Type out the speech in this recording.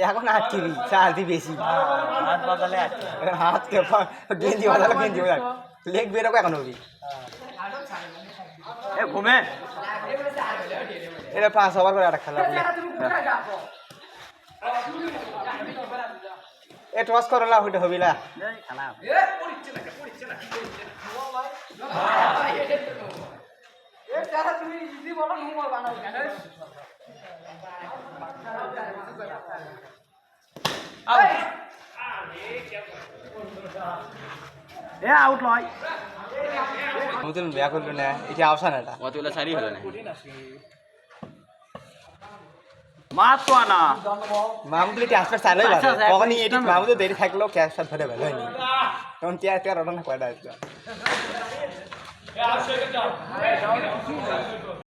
এখন আটকিবি চালতি বেশি হাত বাজালে হাত গেঞ্জি বাজালে গেঞ্জি বাজাল লেগ বেরোবো এখন হবি ঘুমে এটা 5 ওভার করে একটা খেলা এ টস করলা হইতে হবি না খেলা এ আউট লয় নতুন ব্যাক হলো না এটা অবসান এটা অতগুলো সারি হলো না মাছ তো আনা মামুলি ট্রান্সফার চালু হয়ে যাবে কখনই এটি মামুলি দেরি থাকলেও ক্যাশ শট ধরে ভালো হয়নি তখন টিয়ার রটনা কয়টা আছে